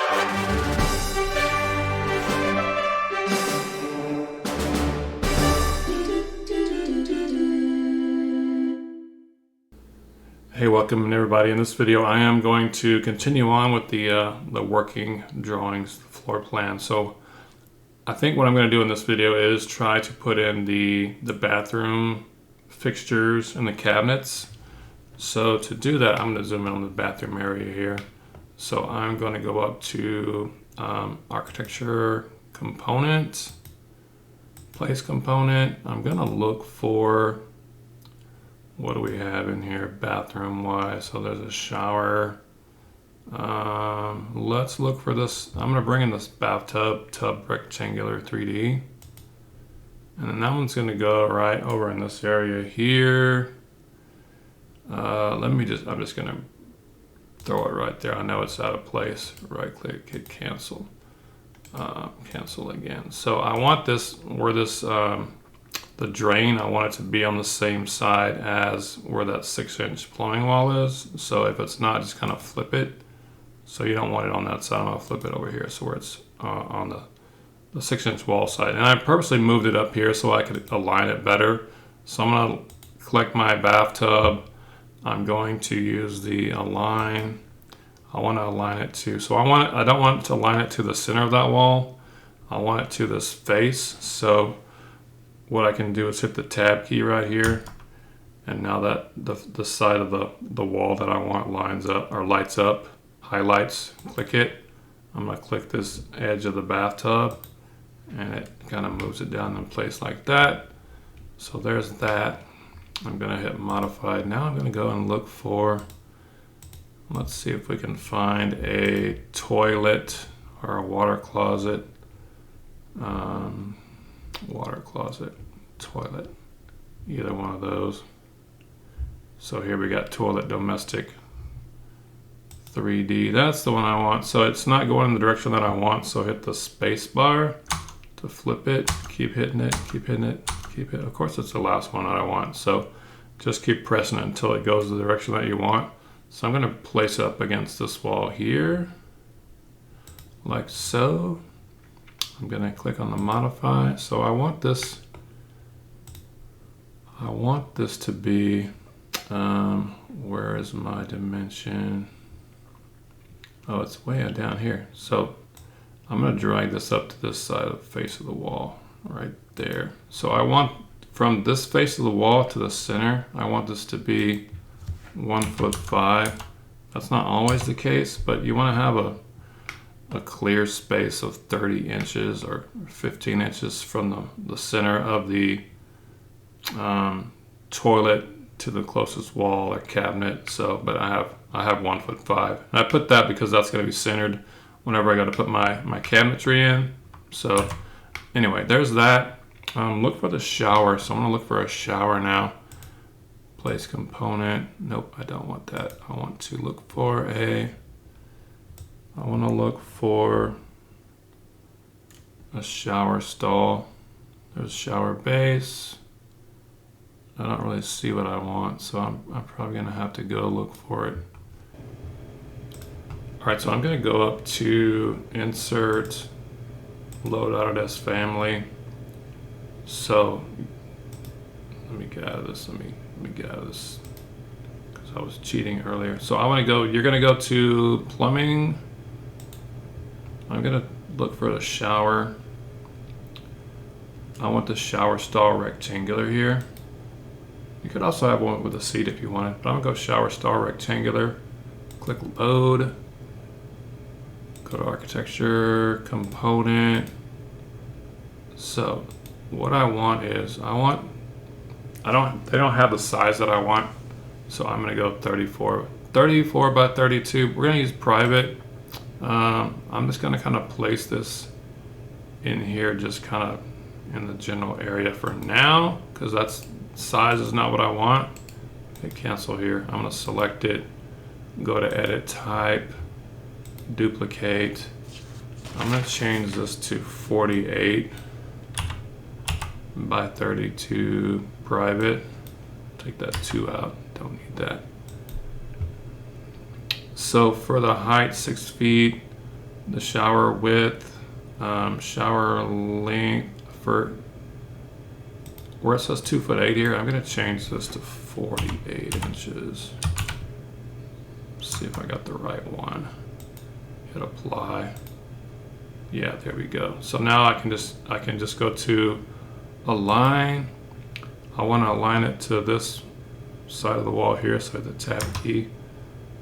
Hey, welcome everybody. In this video I am going to continue on with the working drawings, the floor plan. So I think what I'm going to do in this video is try to put in the bathroom fixtures and the cabinets. So to do that, I'm going to zoom in on the bathroom area here. So I'm going to go up to architecture component, place component. I'm going to look for, what do we have in here bathroom wise? So there's a shower. Let's look for this. I'm gonna bring in this bathtub, tub rectangular 3D. And then that one's gonna go right over in this area here. I'm just gonna throw it right there. I know it's out of place. Right click, hit cancel. Cancel again. So I want this, where this, the drain, I want it to be on the same side as where that 6-inch plumbing wall is. So if it's not, just kind of flip it. So you don't want it on that side. I'm gonna flip it over here, so where it's on the 6-inch wall side. And I purposely moved it up here so I could align it better. So I'm gonna collect my bathtub. I'm going to use the align. I want to align it to, I don't want to align it to the center of that wall. I want it to this face. So what I can do is hit the tab key right here, and now that the side of the wall that I want lines up or lights up, highlights, click it. I'm gonna click this edge of the bathtub and it kind of moves it down in place like that. So there's that. I'm gonna hit modified. Now I'm gonna go and look for, let's see if we can find a toilet or a water closet. Water closet, toilet, either one of those. So here we got toilet domestic 3D. That's the one I want. So it's not going in the direction that I want. So hit the space bar to flip it. Keep hitting it, keep hitting it, keep it. Of course, it's the last one that I want. So just keep pressing it until it goes the direction that you want. So I'm going to place it up against this wall here, like so. I'm gonna click on the modify. So I want this to be, where is my dimension? Oh, it's way down here. So I'm gonna drag this up to this side of the face of the wall, right there. So I want, from this face of the wall to the center, I want this to be 1'5". That's not always the case, but you wanna have a clear space of 30 inches or 15 inches from the center of the toilet to the closest wall or cabinet. So, but I have 1'5". And I put that because that's going to be centered whenever I got to put my cabinetry in. So anyway, there's that. Look for the shower. So I'm going to look for a shower now. Place component. Nope, I don't want that. I want to look for a shower stall. There's shower base. I don't really see what I want, so I'm probably gonna have to go look for it. All right, so I'm gonna go up to insert, load Autodesk family. So let me get out of this. Let me get out of this because I was cheating earlier. So I want to go. You're gonna go to plumbing. I'm gonna look for the shower. I want the shower stall rectangular here. You could also have one with a seat if you wanted, but I'm gonna go shower stall rectangular. Click load. Go to architecture, component. So what I want is, they don't have the size that I want. So I'm gonna go 34 by 32. We're gonna use private. I'm just gonna kind of place this in here, just kind of in the general area for now, because that's size is not what I want. Hit cancel here. I'm gonna select it, go to edit type, duplicate. I'm gonna change this to 48 by 32 private. Take that 2 out, don't need that. So for the height, 6 feet, the shower width, shower length for where it says 2'8" here, I'm gonna change this to 48 inches. See if I got the right one. Hit apply. Yeah, there we go. So now I can just go to align. I want to align it to this side of the wall here, so the tab key,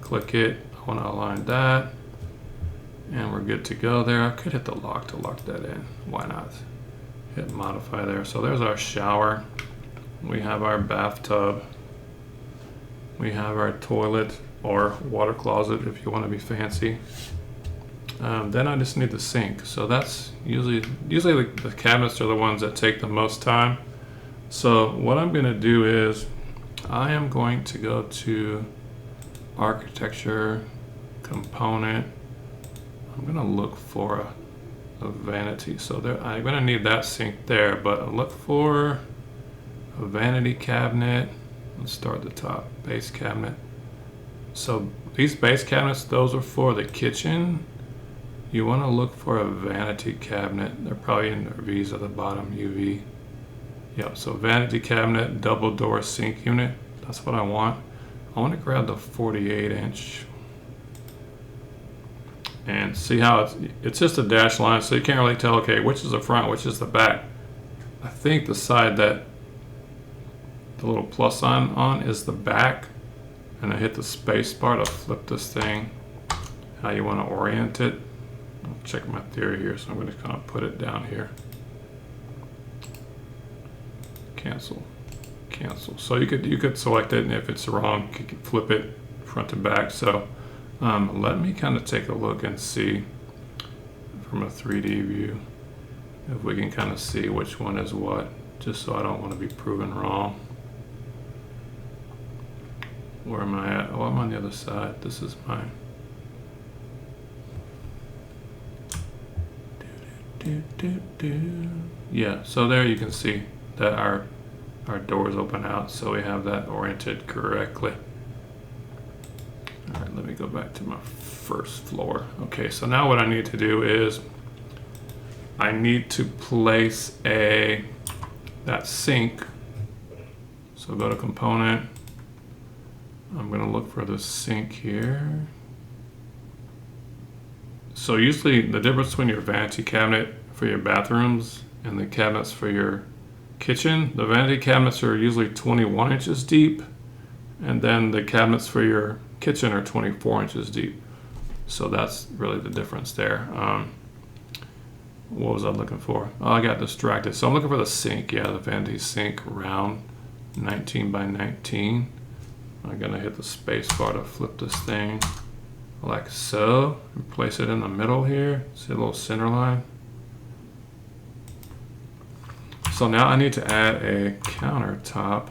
click it. I want to align that, and we're good to go there. I could hit the lock to lock that in. Why not? Hit modify there. So there's our shower. We have our bathtub. We have our toilet or water closet if you want to be fancy. Then I just need the sink. So that's usually the cabinets are the ones that take the most time. So what I'm going to do is I am going to go to architecture component. I'm going to look for a vanity. So there, I'm going to need that sink there, but I'll look for a vanity cabinet. Let's start at the top, base cabinet. So these base cabinets, those are for the kitchen. You want to look for a vanity cabinet. They're probably in the V's at the bottom, UV. Yep, so vanity cabinet, double door sink unit. That's what I want. I want to grab the 48 inch. And see how it's just a dashed line, so you can't really tell, okay, which is the front, which is the back. I think the side that the little plus sign on is the back. And I hit the space bar to flip this thing, how you want to orient it. I'll check my theory here, so I'm going to kind of put it down here. Cancel, cancel. So you could select it, and if it's wrong, you can flip it front to back. So let me kind of take a look and see from a 3D view if we can kind of see which one is what, just so I don't want to be proven wrong. Where am I at? Oh, I'm on the other side. This is mine. Yeah, so there you can see that our doors open out, so we have that oriented correctly. All right, let me go back to my first floor. Okay, so now what I need to do is I need to place that sink. So go to component. I'm going to look for the sink here. So usually the difference between your vanity cabinet for your bathrooms and the cabinets for your kitchen, the vanity cabinets are usually 21 inches deep, and then the cabinets for your kitchen are 24 inches deep. So that's really the difference there. What was I looking for? Oh, I got distracted. So I'm looking for the sink. Yeah, the vanity sink, round, 19 by 19. I'm gonna hit the space bar to flip this thing like so, and place it in the middle here. See a little center line? So now I need to add a countertop,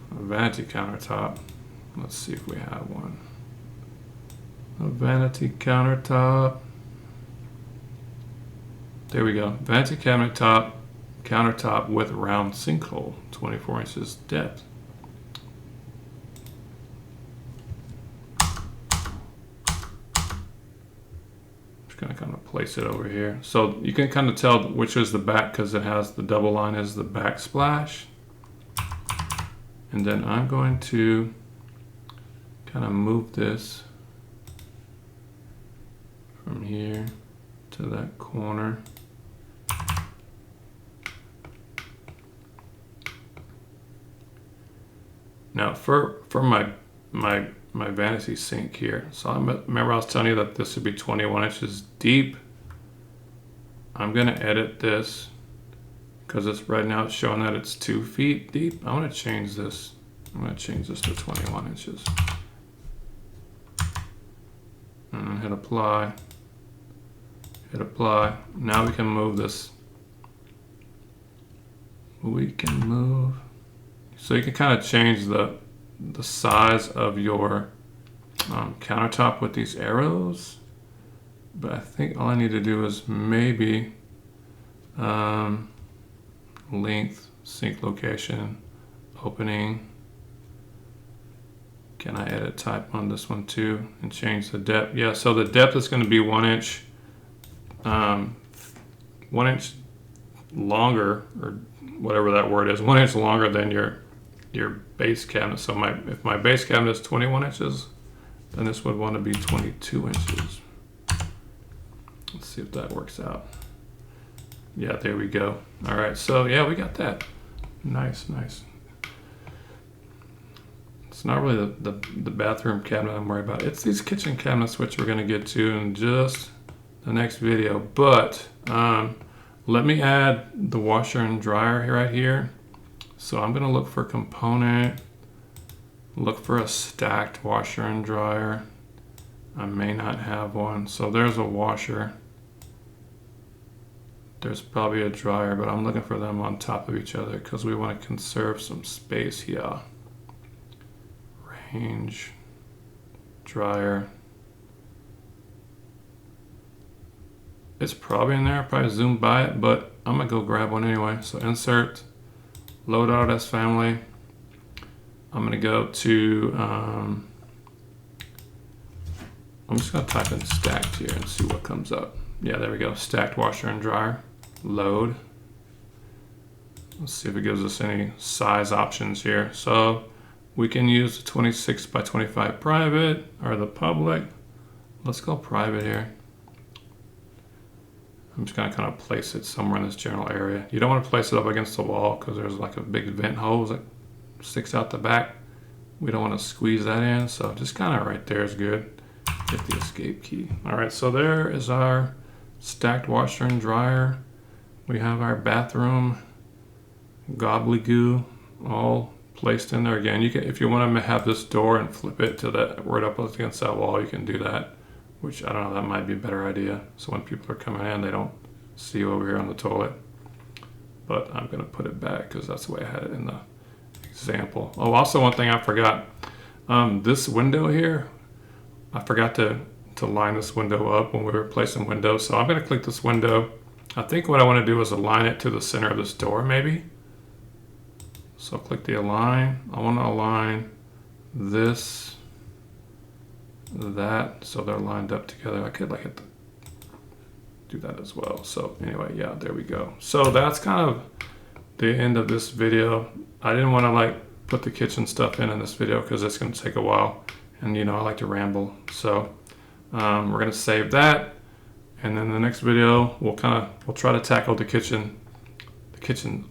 a vanity countertop. Let's see if we have one. A vanity countertop. There we go. Vanity countertop with round sinkhole, 24 inches depth. Gonna kind of place it over here, so you can kind of tell which is the back because it has the double line as the backsplash. And then I'm going to kind of move this from here to that corner. Now for my vanity sink here. So remember I was telling you that this would be 21 inches deep. I'm gonna edit this because it's right now it's showing that it's 2 feet deep. I want to change this. I'm gonna change this to 21 inches. And hit apply. Hit apply. Now we can move this. We can move. So you can kind of change the size of your countertop with these arrows, but I think all I need to do is maybe length, sink location, opening. Can I edit type on this one too and change the depth? Yeah, so the depth is going to be 1 inch. 1 inch longer, or whatever that word is, 1 inch longer than your base cabinet. So if my base cabinet is 21 inches, then this would want to be 22 inches. Let's see if that works out. Yeah, there we go. All right, so yeah, we got that. Nice, nice. It's not really the bathroom cabinet I'm worried about. It's these kitchen cabinets, which we're gonna get to in just the next video. But let me add the washer and dryer right here. So I'm gonna look for component, look for a stacked washer and dryer. I may not have one. So there's a washer. There's probably a dryer, but I'm looking for them on top of each other because we want to conserve some space here. Range, dryer. It's probably in there, probably zoom by it, but I'm gonna go grab one anyway. So insert, load out as family. I'm gonna go to, I'm just gonna type in stacked here and see what comes up. Yeah, there we go, stacked washer and dryer. Load. Let's see if it gives us any size options here. So we can use the 26 by 25 private or the public. Let's go private here. I'm just gonna kind of place it somewhere in this general area. You don't want to place it up against the wall because there's like a big vent hose that sticks out the back. We don't want to squeeze that in, so just kind of right there is good. Hit the escape key. All right, so there is our stacked washer and dryer. We have our bathroom gobbledygoo all placed in there. Again, you can, if you want to have this door and flip it to that where it up against that wall, you can do that, which I don't know, that might be a better idea. So when people are coming in, they don't see you over here on the toilet. But I'm going to put it back because that's the way I had it in the example. Oh, also one thing I forgot, this window here, I forgot to line this window up when we were placing windows. So I'm going to click this window. I think what I want to do is align it to the center of this door maybe. So click the align. I want to align this, that, so they're lined up together. I could like hit do that as well. So anyway, yeah, there we go. So that's kind of the end of this video. I didn't want to like put the kitchen stuff in this video because it's going to take a while, and you know I like to ramble. So we're going to save that. And then the next video, we'll try to tackle the kitchen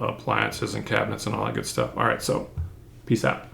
appliances and cabinets and all that good stuff. All right, so peace out.